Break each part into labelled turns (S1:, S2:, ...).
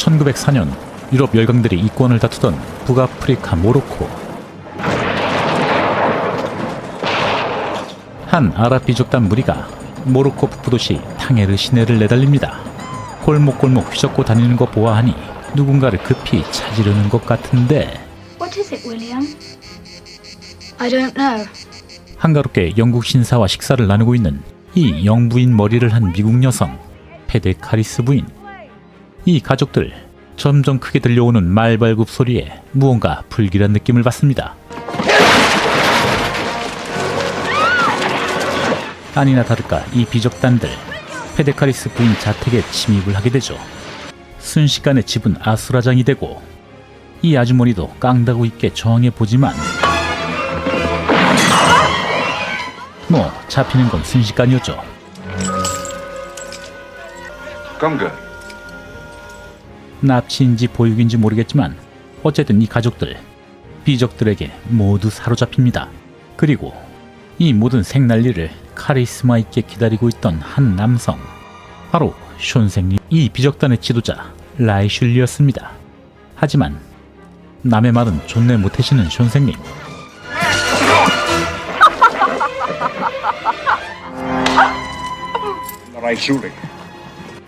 S1: 1904년 유럽 열강들이 이권을 다투던 북아프리카 모로코. 한 아랍 비족단 무리가 모로코 북부 도시 탕헤르 시내를 내달립니다. 골목골목 휘젓고 다니는 거 보아하니 누군가를 급히 찾으려는 것 같은데.
S2: What is it, William? I don't know.
S1: 한가롭게 영국 신사와 식사를 나누고 있는 이 영부인 머리를 한 미국 여성 페데카리스 부인. 이 가족들 점점 크게 들려오는 말발굽 소리에 무언가 불길한 느낌을 받습니다. 아니나 다를까 이 비적단들 페데카리스 부인 자택에 침입을 하게 되죠. 순식간에 집은 아수라장이 되고 이 아주머니도 깡다구 있게 저항해 보지만 뭐 잡히는 건 순식간이었죠. 납치인지 보육인지 모르겠지만 어쨌든 이 가족들 비적들에게 모두 사로잡힙니다. 그리고 이 모든 생난리를 카리스마 있게 기다리고 있던 한 남성, 바로 숀생님, 이 비적단의 지도자 라이슐리였습니다. 하지만 남의 말은 존내 못해시는 숀생님.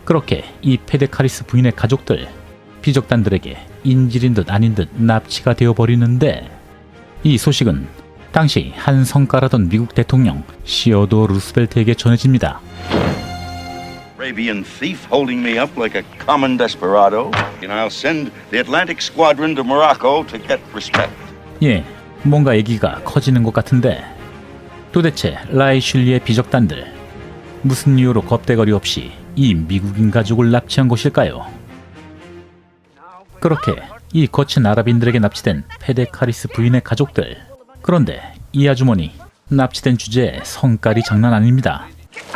S1: 그렇게 이 페데카리스 부인의 가족들 비적단들에게 인질인 듯 아닌 듯 납치가 되어버리는데, 이 소식은 당시 한 성과라던 미국 대통령 시어도어 루스벨트에게 전해집니다.
S3: Arabian thief holding me up like a common desperado, and I'll send the Atlantic Squadron to Morocco to get respect.
S1: 예, 뭔가 얘기가 커지는 것 같은데 도대체 라이슐리의 비적단들 무슨 이유로 겁대거리 없이 이 미국인 가족을 납치한 것일까요? 그렇게 이 거친 아랍인들에게 납치된 페데카리스 부인의 가족들. 그런데 이 아주머니 납치된 주제에 성깔이 장난 아닙니다.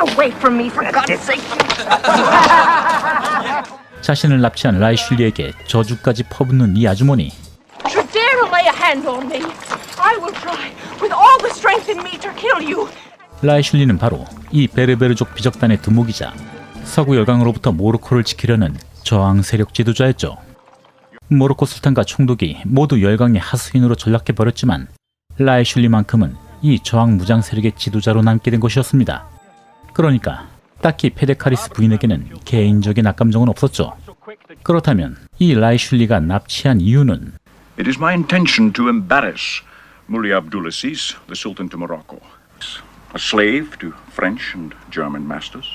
S4: Away from me, for God's sake!
S1: 자신을 납치한 라이슐리에게 저주까지 퍼붓는 이 아주머니.
S4: You dare to lay a hand on me! I will try, with all the strength in me, to kill you!
S1: 라이슐리는 바로 이 베르베르족 비적단의 두목이자 서구 열강으로부터 모로코를 지키려는 저항 세력 지도자였죠. 모로코 술탄과 총독이 모두 열강의 하수인으로 전락해버렸지만 라이슐리만큼은 이 저항 무장 세력의 지도자로 남게 된 것이었습니다. 그러니까 딱히 페데카리스 부인에게는 개인적인 악감정은 없었죠. 그렇다면 이 라이슐리가 납치한 이유는?
S5: It is my intention to embarrass Muley Abdulaziz, the Sultan to Morocco, a slave to French and German masters.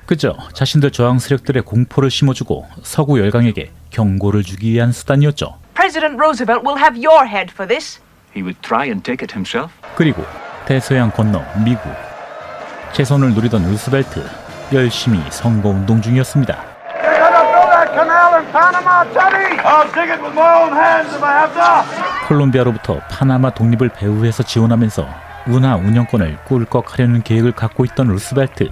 S1: 그저 자신들 저항 세력들의 공포를 심어주고 서구 열강에게 경고를 주기 위한 수단이었죠.
S4: President Roosevelt will have your head for this.
S6: He would try and take it himself.
S1: 그리고 대서양 건너 미국, 재선을 누리던 루스벨트 열심히 선거운동 중이었습니다. 콜롬비아로부터 파나마 독립을 배후해서 지원하면서 운하 운영권을 꿀꺽하려는 계획을 갖고 있던 루스벨트.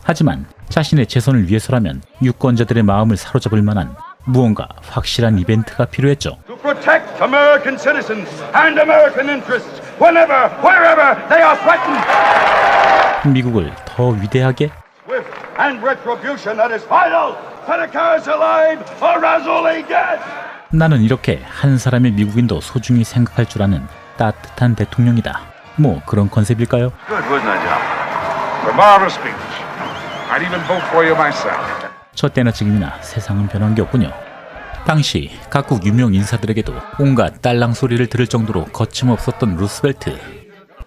S1: 하지만 자신의 재선을 위해서라면 유권자들의 마음을 사로잡을 만한 무언가 확실한 이벤트가 필요했죠.
S3: To protect American citizens and American interests whenever, wherever they are threatened.
S1: 미국을 더 위대하게?
S3: Swift and retribution that is final. Pedicars alive or Razuli dead.
S1: 나는 이렇게 한 사람의 미국인도 소중히 생각할 줄 아는 따뜻한 대통령이다. 뭐 그런 컨셉일까요?
S5: Good, wasn't it, John? Remarkable speech. I'd even vote for you myself.
S1: 저 때나 지금이나 세상은 변한 게 없군요. 당시 각국 유명 인사들에게도 온갖 딸랑 소리를 들을 정도로 거침없었던 루스벨트.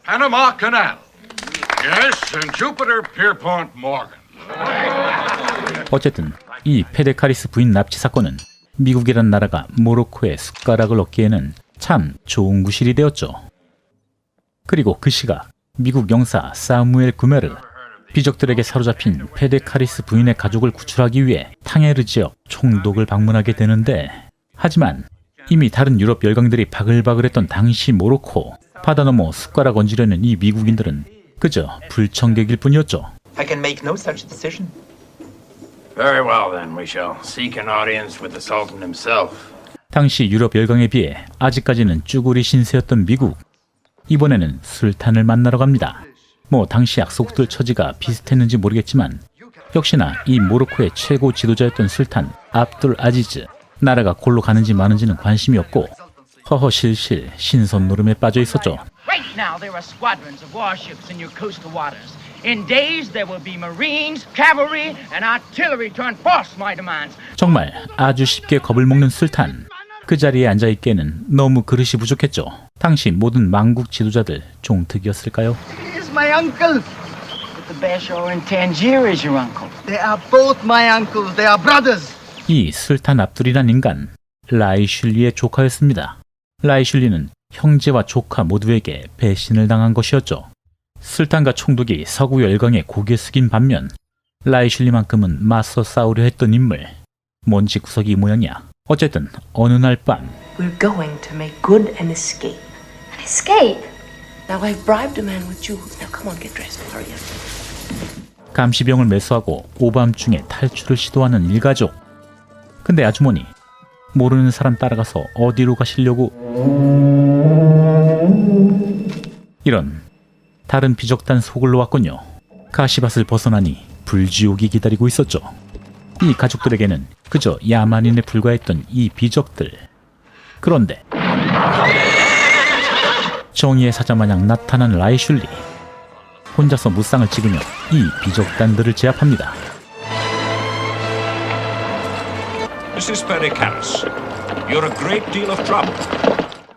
S5: Panama Canal. Yes, and Jupiter Pierpont Morgan.
S1: 어쨌든 이 페데카리스 부인 납치 사건은 미국이란 나라가 모로코의 숟가락을 얻기에는 참 좋은 구실이 되었죠. 그리고 그 시각 미국 영사 사무엘 구메르, 비적들에게 사로잡힌 페데카리스 부인의 가족을 구출하기 위해 탕헤르 지역 총독을 방문하게 되는데, 하지만 이미 다른 유럽 열강들이 바글바글했던 당시 모로코, 바다 넘어 숟가락 얹으려는 이 미국인들은 그저 불청객일 뿐이었죠.
S7: I can make no such decision.
S6: Very well then, we shall seek an audience with the Sultan himself.
S1: 당시 유럽 열강에 비해 아직까지는 쭈구리 신세였던 미국. 이번에는 술탄을 만나러 갑니다. 뭐 당시 약속들 처지가 비슷했는지 모르겠지만 역시나 이 모로코의 최고 지도자였던 술탄 압둘 아지즈. 나라가 골로 가는지 마는지는 관심이 없고 허허실실 신선 노름에 빠져 있었죠.
S8: Right now, there are squadrons of warships in your coastal waters. In days, there will be marines, cavalry, and artillery to enforce my demands.
S1: 정말 아주 쉽게 겁을 먹는 술탄. 그 자리에 앉아있기에는 너무 그릇이 부족했죠. 당시 모든 망국 지도자들 종특이었을까요?
S8: He is my uncle. But the Bashar in Tangier is your uncle.
S9: They are both my uncles. They are brothers.
S1: 이 술탄 압둘이란 인간, 라이슐리의 조카였습니다. 라이슐리는 형제와 조카 모두에게 배신을 당한 것이었죠. 술탄과 총독이 서구 열강에 고개 숙인 반면 라이슐리만큼은 맞서 싸우려 했던 인물. 뭔지 구석이 이 모양이야. 어쨌든 어느 날 밤
S10: We're going to make good and escape.
S2: Escape?
S10: Now I've bribed a man with jewels. Now come on, get dressed. Hurry up.
S1: 감시병을 매수하고 오밤중에 탈출을 시도하는 일가족. 근데 아주머니, 모르는 사람 따라가서 어디로 가시려고? 이런, 다른 비적단 속을 놓았군요. 가시밭을 벗어나니 불지옥이 기다리고 있었죠. 이 가족들에게는 그저 야만인에 불과했던 이 비적들. 그런데 정의의 사자마냥 나타난 라이슐리. 혼자서 무쌍을 찍으며 이 비적단들을 제압합니다.
S5: Mrs. Perdicaris, you're a great deal of trouble.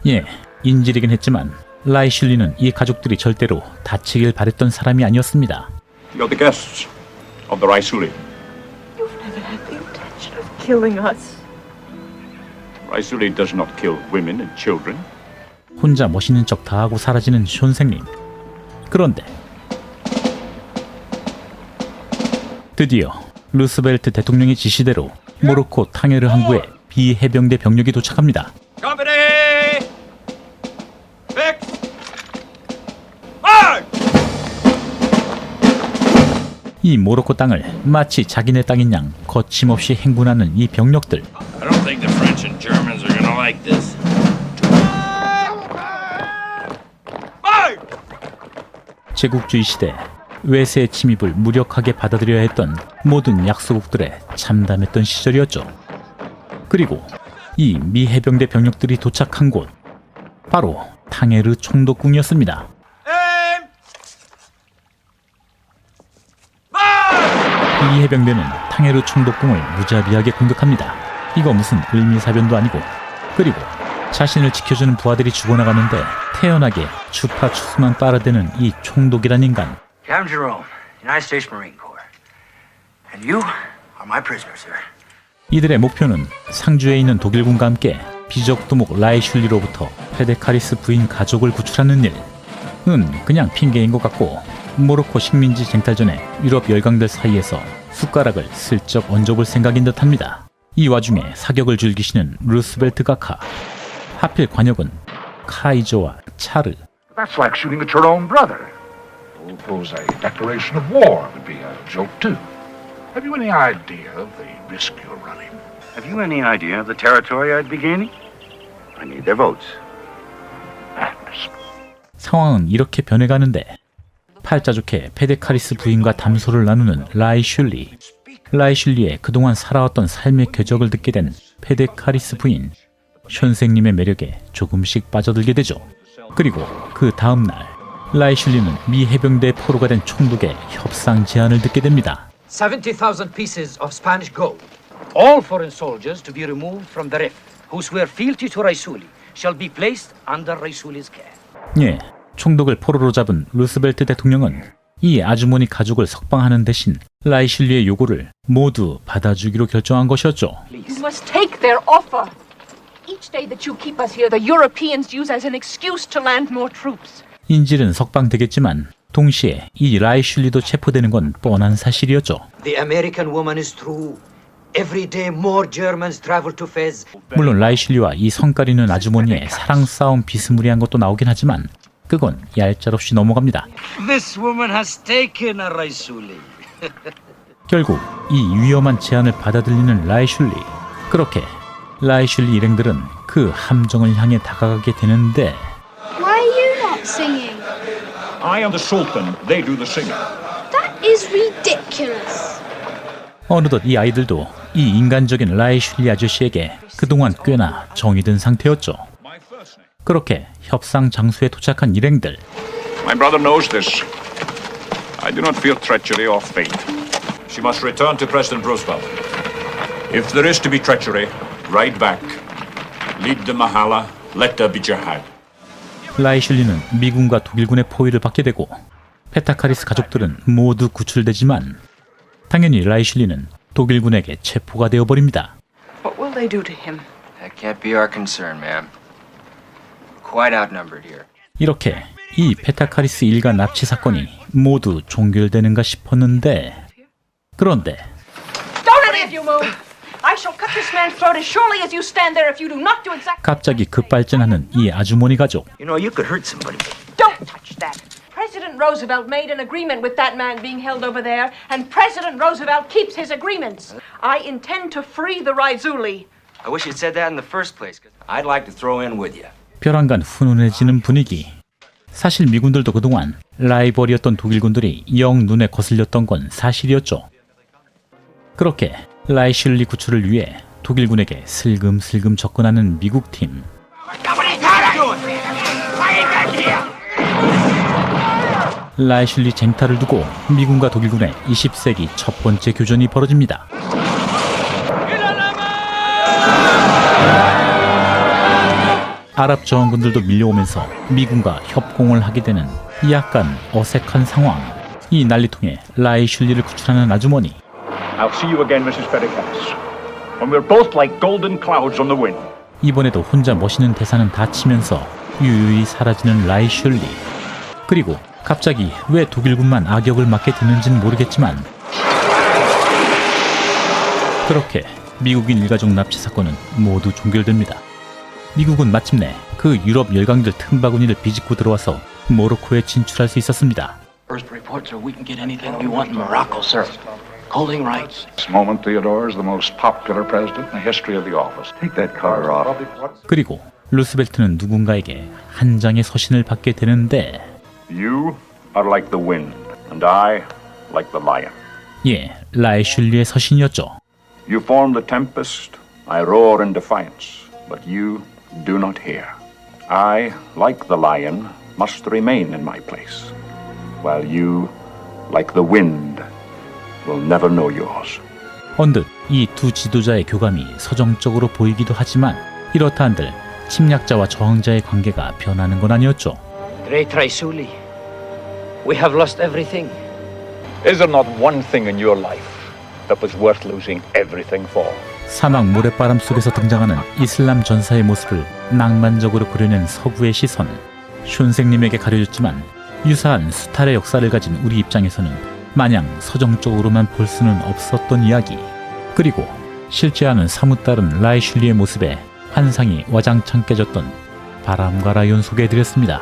S1: 예, 인질이긴 했지만 라이슐리는 이 가족들이 절대로 다치길 바랬던 사람이 아니었습니다.
S5: You're the guests of the Raisuli.
S4: You've never had the intention of killing us.
S5: Raisuli does not kill women and children.
S1: 혼자 멋있는 척 다 하고 사라지는 숀생님. 그런데 드디어 루스벨트 대통령의 지시대로 모로코 탕헤르 항구에 비해병대 병력이 도착합니다.
S6: Company! Fix! March!
S1: 이 모로코 땅을 마치 자기네 땅인 양 거침없이 행군하는 이 병력들.
S6: I don't think the French and Germans are gonna like this. March!
S1: 제국주의 시대 외세의 침입을 무력하게 받아들여야 했던 모든 약소국들의 참담했던 시절이었죠. 그리고 이 미해병대 병력들이 도착한 곳, 바로 탕헤르 총독궁이었습니다.
S6: Aim!
S1: 이 해병대는 탕헤르 총독궁을 무자비하게 공격합니다. 이거 무슨 을미사변도 아니고. 그리고 자신을 지켜주는 부하들이 죽어나가는데 태연하게 추파추스만 따라대는 이 총독이란 인간.
S7: Captain Jerome, United States Marine Corps. And you are my prisoner, sir.
S1: 이들의 목표는 상주에 있는 독일군과 함께 비적두목 라이슐리로부터 페데카리스 부인 가족을 구출하는 일. 그냥 핑계인 것 같고 모로코 식민지 쟁탈 전에 유럽 열강들 사이에서 숟가락을 슬쩍 얹어볼 생각인 듯합니다. 이 와중에 사격을 즐기시는 루스벨트 가카. 하필 관역은 카이저와 차르.
S11: That's like shooting at your own brother. Suppose a declaration of war would be a joke too. Have you any idea of the risk you're running?
S3: Have you any idea of the territory I'd be gaining? I need their votes.
S11: Madness.
S1: 상황은 이렇게 변해가는데 팔자 좋게 페데카리스 부인과 담소를 나누는 라이슐리. 라이슐리의 그동안 살아왔던 삶의 궤적을 듣게 된 페데카리스 부인. 숀생님의 매력에 조금씩 빠져들게 되죠. 그리고 그 다음날 라이슐리는 미 해병대 포로가 된 총독의 협상 제안을 듣게 됩니다.
S9: 70,000 pieces of Spanish gold. All foreign soldiers to be removed from the Rif, who swear fealty to Raisuli, shall be placed under Raisuli's care.
S1: 예, 총독을 포로로 잡은 루스벨트 대통령은 이 아주머니 가족을 석방하는 대신 라이슐리의 요구를 모두 받아주기로 결정한 것이었죠.
S4: You must take their offer. Each day that you keep us here, the Europeans use as an excuse to land more troops.
S1: 인질은 석방되겠지만 동시에 이 라이슐리도 체포되는 건 뻔한 사실이었죠.
S9: The American woman is true. Every day more Germans travel to Fez.
S1: 물론 라이슐리와 이 성깔이는 아주머니의 사랑 싸움 비스무리한 것도 나오긴 하지만 그건 얄짤없이 넘어갑니다.
S9: This woman has taken a Raisuli.
S1: 결국 이 위험한 제안을 받아들이는 라이슐리. 그렇게 라이슐리 일행들은 그 함정을 향해 다가가게 되는데
S2: Why are you not singing?
S5: I am the Sultan, they do the singing.
S2: That is ridiculous.
S1: 어느덧 이 아이들도 이 인간적인 라이슐리 아저씨에게 그동안 꽤나 정이 든 상태였죠. 그렇게 협상 장소에 도착한 일행들.
S5: My brother knows this. I do not fear treachery or fate.
S12: She must return to President Roosevelt. If there is to be treachery, ride back. Lead the Mahala. Let there be jihad.
S1: 라이슐리는 미군과 독일군의 포위를 받게 되고 페타카리스 가족들은 모두 구출되지만 당연히 라이슐리는 독일군에게 체포가 되어버립니다.
S10: What will they do to him?
S7: That can't be our concern, ma'am. Quite outnumbered here.
S1: 이렇게 이 페타카리스 일가 납치 사건이 모두 종결되는가 싶었는데 그런데
S4: Don't any of you move! I shall cut this man's throat as surely as you stand there if you do not do exactly.
S1: 갑자기 급발진하는 이 아주머니 가족.
S7: You know, you could hurt somebody.
S4: Don't touch that. President Roosevelt made an agreement with that man being held over there, and President Roosevelt keeps his agreements. I intend to free the Raizuli.
S7: I wish you'd said that in the first place. I'd like to throw in with you.
S1: 벼랑간 훈훈해지는 분위기. 사실 미군들도 그동안 라이벌이었던 독일군들이 영 눈에 거슬렸던 건 사실이었죠. 그렇게 라이슐리 구출을 위해 독일군에게 슬금슬금 접근하는 미국 팀. 라이슐리 쟁탈을 두고 미군과 독일군의 20세기 첫 번째 교전이 벌어집니다. 아랍 저항군들도 밀려오면서 미군과 협공을 하게 되는 약간 어색한 상황. 이 난리통에 라이슐리를 구출하는 아주머니.
S5: I'll see you again, Mrs. Pericalis. When we're both like golden clouds on the wind.
S1: 이번에도 혼자 멋있는 대사는 다 치면서 유유히 사라지는 라이슐리. 그리고 갑자기 왜 독일군만 악역을 맡게 되는지는 모르겠지만 그렇게 미국인 일가족 납치 사건은 모두 종결됩니다. 미국은 마침내 그 유럽 열강들 틈바구니를 비집고 들어와서 모로코에 진출할 수 있었습니다.
S9: First reports are we can get anything we want in Morocco, sir. Calling rights.
S11: This moment, Theodore is the most popular president in the history of the office.
S3: Take that cover off.
S1: 그리고 루스벨트는 누군가에게 한 장의 서신을 받게 되는데
S5: You are like the wind, and I like the lion.
S1: 예, 라이슐리의 서신이었죠.
S5: You form the tempest, I roar in defiance, but you do not hear. I, like the lion, must remain in my place, while you, like the wind, will never know yours.
S1: 언뜻 이 두 지도자의 교감이 서정적으로 보이기도 하지만 이렇다 한들 침략자와 저항자의 관계가 변하는 건 아니었죠.
S9: Great Raisuli, we have lost everything.
S5: Is there not one thing in your life that was worth losing everything for?
S1: 사막 모래바람 속에서 등장하는 이슬람 전사의 모습을 낭만적으로 그려낸 서구의 시선. 슌생님에게 가려졌지만 유사한 수탈의 역사를 가진 우리 입장에서는 마냥 서정적으로만 볼 수는 없었던 이야기. 그리고 실제와는 사뭇 다른 라이슐리의 모습에 환상이 와장창 깨졌던 바람과 라이온 소개해드렸습니다.